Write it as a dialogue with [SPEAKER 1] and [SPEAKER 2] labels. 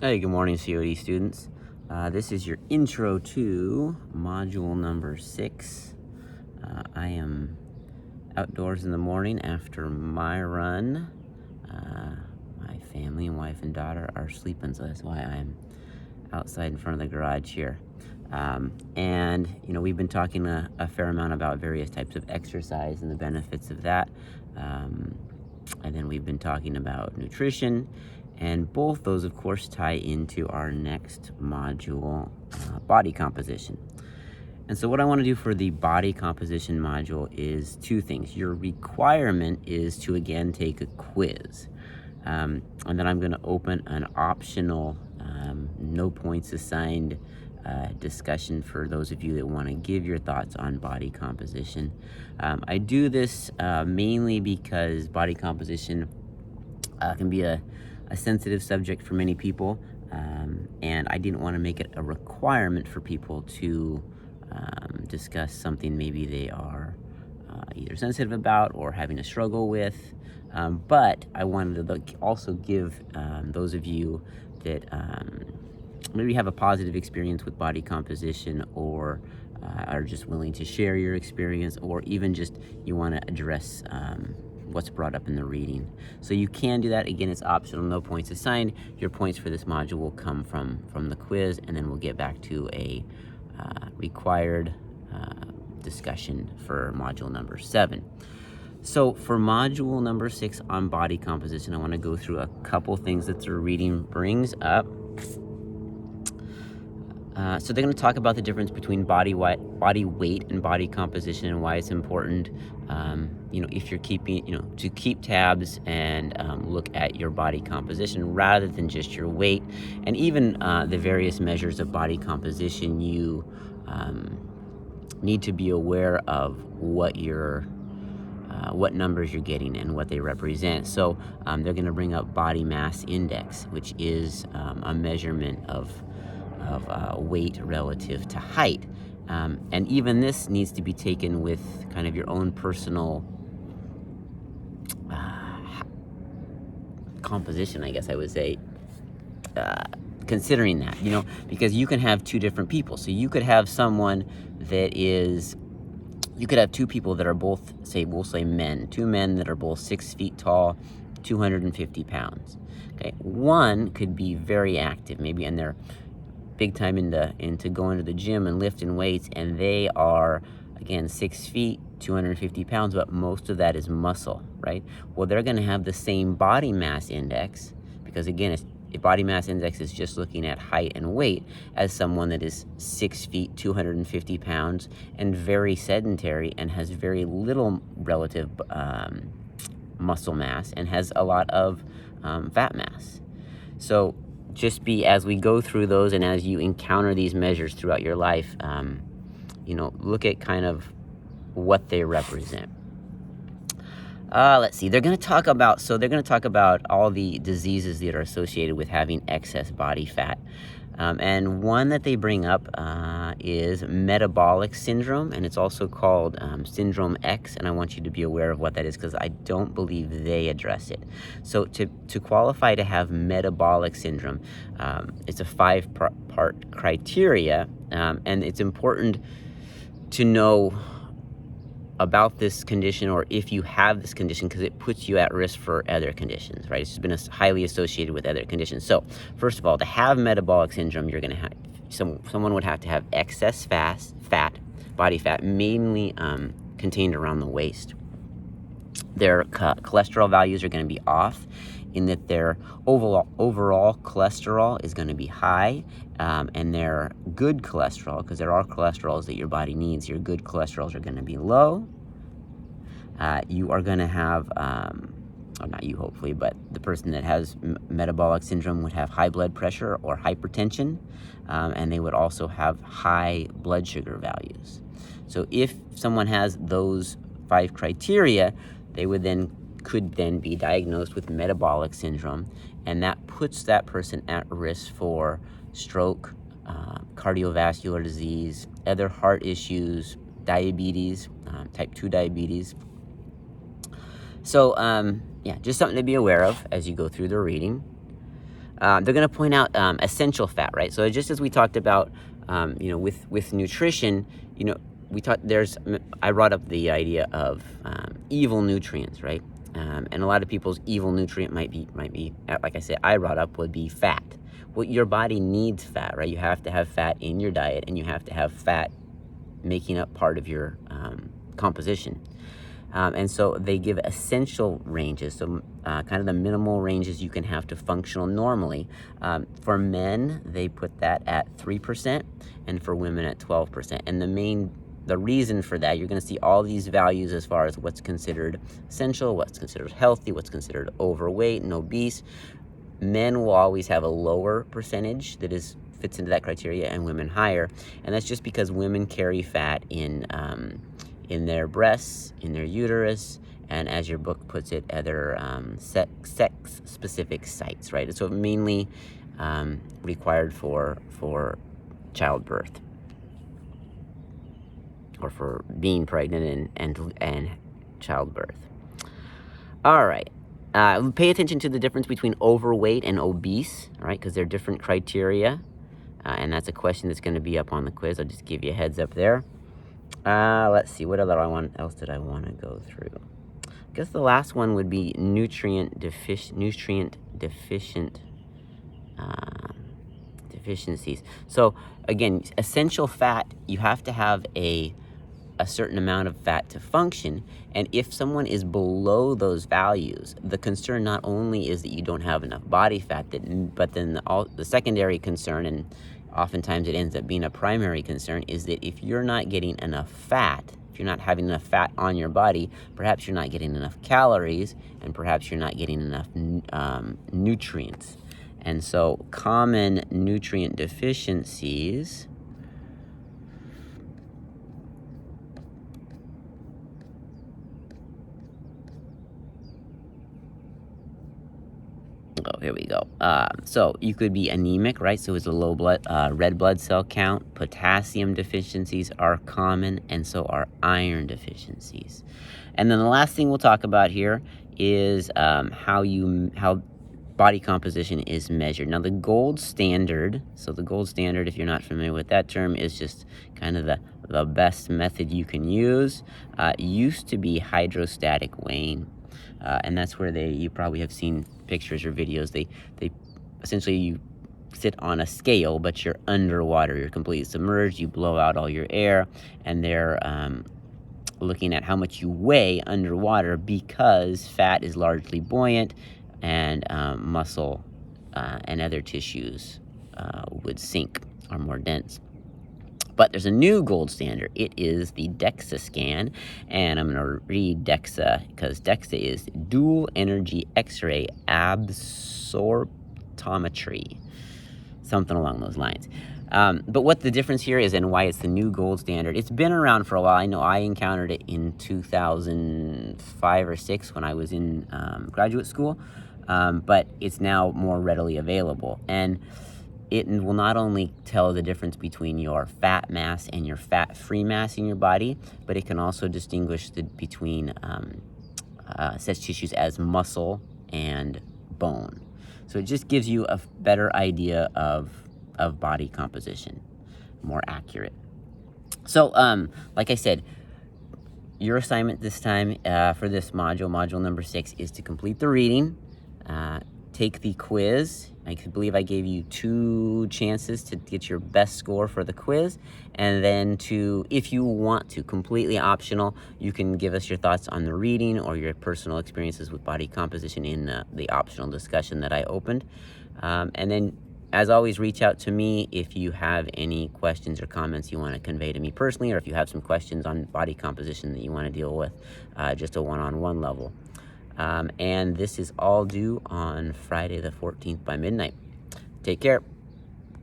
[SPEAKER 1] Hey, good morning, COD students. This is your intro to module number 6. I am outdoors in the morning after my run. My family and wife and daughter are sleeping, so that's why I'm outside in front of the garage here. We've been talking a fair amount about various types of exercise and the benefits of that. And then we've been talking about nutrition, and both those, of course, tie into our next module, body composition. And so what I want to do for the body composition module is two things. Your requirement is to, again, take a quiz. And then I'm going to open an optional, no points assigned discussion for those of you that want to give your thoughts on body composition. I do this mainly because body composition can be a sensitive subject for many people, and I didn't want to make it a requirement for people to discuss something maybe they are either sensitive about or having a struggle with. But I wanted to also give those of you that maybe have a positive experience with body composition, or are just willing to share your experience, or even just you want to address what's brought up in the reading. So you can do that. Again, it's optional, no points assigned. Your points for this module will come from the quiz, and then we'll get back to a required discussion for module number 7. So for module number 6 on body composition, I want to go through a couple things that the reading brings up. So they're going to talk about the difference between body weight and body composition, and why it's important, if you're to keep tabs and look at your body composition rather than just your weight, and even the various measures of body composition. You need to be aware of what numbers you're getting and what they represent. So they're going to bring up body mass index, which is a measurement of weight relative to height. And even this needs to be taken with kind of your own personal composition, I guess I would say, considering that, because you can have two different people. So you could have you could have two people that are both, we'll say men, two men that are both 6 feet tall, 250 pounds. Okay, one could be very active, maybe, and they're big time into going to the gym and lifting weights, and they are, again, 6 feet, 250 pounds, but most of that is muscle, right? Well, they're going to have the same body mass index, because again, body mass index is just looking at height and weight, as someone that is 6 feet, 250 pounds, and very sedentary, and has very little relative muscle mass, and has a lot of fat mass. So just as we go through those, and as you encounter these measures throughout your life, look at kind of what they represent. Let's see. They're going to talk about all the diseases that are associated with having excess body fat. And one that they bring up is metabolic syndrome, and it's also called Syndrome X, and I want you to be aware of what that is, because I don't believe they address it. So to qualify to have metabolic syndrome, it's a 5-part criteria, and it's important to know about this condition, or if you have this condition, because it puts you at risk for other conditions, right? It's been highly associated with other conditions. So first of all, to have metabolic syndrome, you're going to have someone would have to have excess body fat, mainly contained around the waist. Their cholesterol values are going to be off, in that their overall cholesterol is going to be high, and their good cholesterol, because there are cholesterols that your body needs, your good cholesterols are going to be low. You are going to have, not you hopefully, but the person that has metabolic syndrome would have high blood pressure or hypertension, and they would also have high blood sugar values. So if someone has those 5 criteria, they could then be diagnosed with metabolic syndrome, and that puts that person at risk for stroke, cardiovascular disease, other heart issues, diabetes, type 2 diabetes. So just something to be aware of as you go through the reading. They're going to point out essential fat, right? So just as we talked about, with nutrition, I brought up the idea of evil nutrients, right? And a lot of people's evil nutrient might be, like I said, I brought up would be fat. Well, your body needs fat, right? You have to have fat in your diet, and you have to have fat making up part of your composition. And so they give essential ranges, so kind of the minimal ranges you can have to functional normally. For men, they put that at 3%, and for women at 12%. And the reason for that, you're going to see all these values as far as what's considered essential, what's considered healthy, what's considered overweight and obese. Men will always have a lower percentage that fits into that criteria, and women higher. And that's just because women carry fat in their breasts, in their uterus, and as your book puts it, other sex-specific sites, right? So mainly required for childbirth, or for being pregnant and childbirth. All right. Pay attention to the difference between overweight and obese, right? Because they're different criteria, and that's a question that's going to be up on the quiz. I'll just give you a heads up there. Let's see, what else did I want to go through? I guess the last one would be nutrient deficiencies. So again, essential fat, you have to have a certain amount of fat to function, and if someone is below those values, the concern not only is that you don't have enough body fat, but then the secondary concern, and oftentimes it ends up being a primary concern, is that if you're not getting enough fat, if you're not having enough fat on your body, perhaps you're not getting enough calories, and perhaps you're not getting enough nutrients. And so common nutrient deficiencies here we go. So you could be anemic, right? So it's a low red blood cell count. Potassium deficiencies are common, and so are iron deficiencies. And then the last thing we'll talk about here is how body composition is measured. Now the gold standard, if you're not familiar with that term, is just kind of the best method you can use. Used to be hydrostatic weighing. And that's where you probably have seen pictures or videos. They essentially, you sit on a scale, but you're underwater. You're completely submerged. You blow out all your air, and they're looking at how much you weigh underwater, because fat is largely buoyant, and muscle and other tissues would sink, are more dense. But there's a new gold standard. It is the DEXA scan, and I'm going to read DEXA because DEXA is dual energy X-ray absorptometry, something along those lines. But what the difference here is, and why it's the new gold standard, it's been around for a while. I know I encountered it in 2005 or 6 when I was in graduate school, but it's now more readily available. And it will not only tell the difference between your fat mass and your fat-free mass in your body, but it can also distinguish between such tissues as muscle and bone. So it just gives you a better idea of body composition, more accurate. So, like I said, your assignment this time for this module number 6, is to complete the reading, take the quiz. I believe I gave you 2 chances to get your best score for the quiz, and then if you want to, completely optional, you can give us your thoughts on the reading or your personal experiences with body composition in the optional discussion that I opened. And then, as always, reach out to me if you have any questions or comments you want to convey to me personally, or if you have some questions on body composition that you want to deal with, just a one-on-one level. And this is all due on Friday the 14th by midnight. Take care.